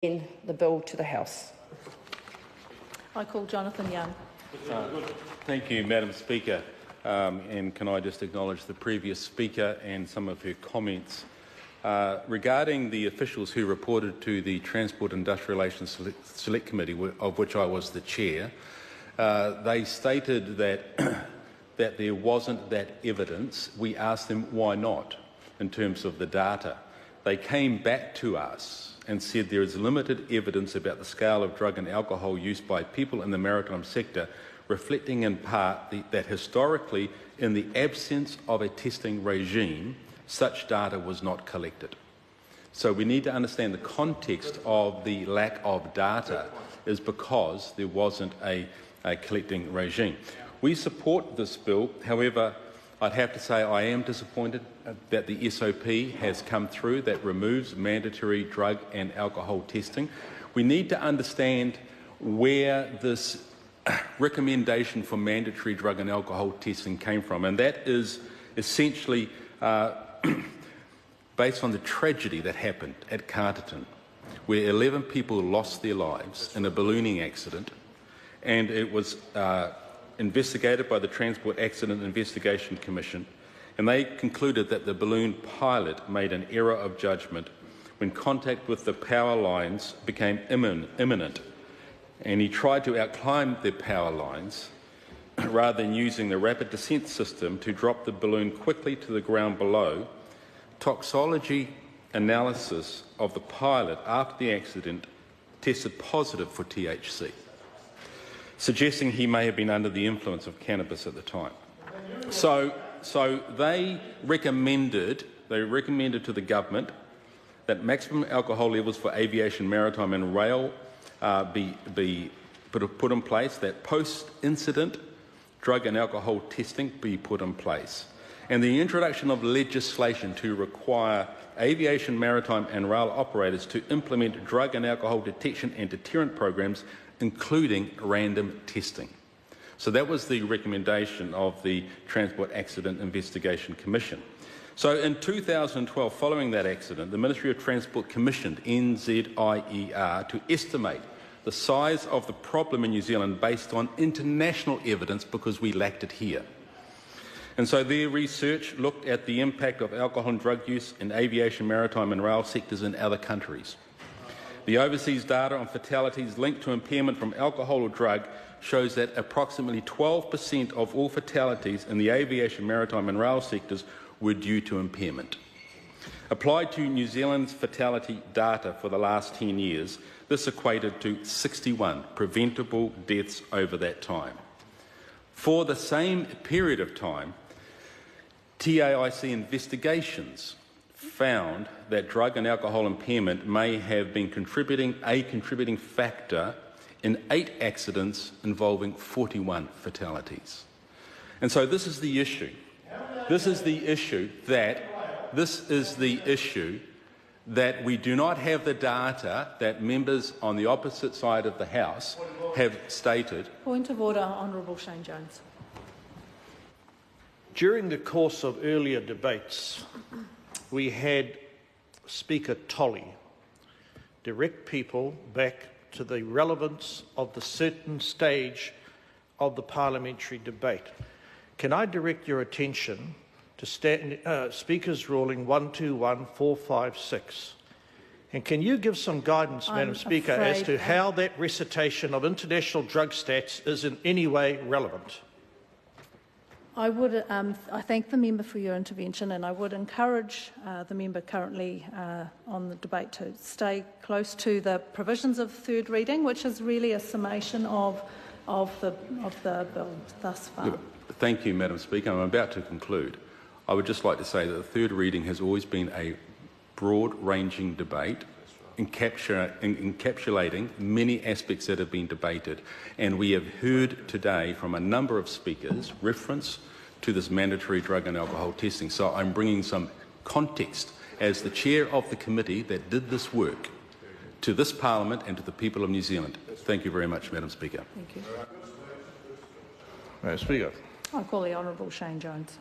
in the bill to the House. I call Jonathan Young. Thank you, Madam Speaker. And can I just acknowledge the previous speaker and some of her comments. Regarding the officials who reported to the Transport Industrial Relations Select Committee, of which I was the chair, they stated that, that there wasn't that evidence. We asked them why not in terms of the data. They came back to us and said there is limited evidence about the scale of drug and alcohol use by people in the maritime sector, reflecting in part that historically, in the absence of a testing regime, such data was not collected. So we need to understand the context of the lack of data is because there wasn't a collecting regime. We support this bill. However, I'd have to say I am disappointed that the SOP has come through that removes mandatory drug and alcohol testing. We need to understand where this recommendation for mandatory drug and alcohol testing came from, and that is essentially based on the tragedy that happened at Carterton, where 11 people lost their lives in a ballooning accident, and it was investigated by the Transport Accident Investigation Commission, and they concluded that the balloon pilot made an error of judgment when contact with the power lines became imminent, and he tried to outclimb the power lines rather than using the rapid descent system to drop the balloon quickly to the ground below. Toxicology analysis of the pilot after the accident tested positive for THC, suggesting he may have been under the influence of cannabis at the time. So they recommended to the government that maximum alcohol levels for aviation, maritime and rail be put in place, that post-incident drug and alcohol testing be put in place, and the introduction of legislation to require aviation, maritime and rail operators to implement drug and alcohol detection and deterrent programs, including random testing. So that was the recommendation of the Transport Accident Investigation Commission. So in 2012, following that accident, the Ministry of Transport commissioned NZIER to estimate the size of the problem in New Zealand based on international evidence, because we lacked it here. And so their research looked at the impact of alcohol and drug use in aviation, maritime and rail sectors in other countries. The overseas data on fatalities linked to impairment from alcohol or drug shows that approximately 12% of all fatalities in the aviation, maritime and rail sectors were due to impairment. Applied to New Zealand's fatality data for the last 10 years, this equated to 61 preventable deaths over that time. For the same period of time, TAIC investigations found that drug and alcohol impairment may have been a contributing factor in 8 accidents involving 41 fatalities. And so this is the issue. This is the issue that we do not have the data that members on the opposite side of the House have stated. Point of order, Honourable Shane Jones. During the course of earlier debates, we had Speaker Tolley direct people back to the relevance of the certain stage of the parliamentary debate. Can I direct your attention to Speaker's ruling 121456? And can you give some guidance, Madam Speaker, as to how that recitation of international drug stats is in any way relevant? I thank the member for your intervention, and I would encourage the member currently on the debate to stay close to the provisions of third reading, which is really a summation of the bill thus far. Thank you, Madam Speaker. I'm about to conclude. I would just like to say that the third reading has always been a broad-ranging debate, encapsulating many aspects that have been debated, and we have heard today from a number of speakers reference to this mandatory drug and alcohol testing. So I'm bringing some context as the chair of the committee that did this work to this Parliament and to the people of New Zealand. Thank you very much, Madam Speaker. Thank you. Madam Speaker. I call the Honourable Shane Jones.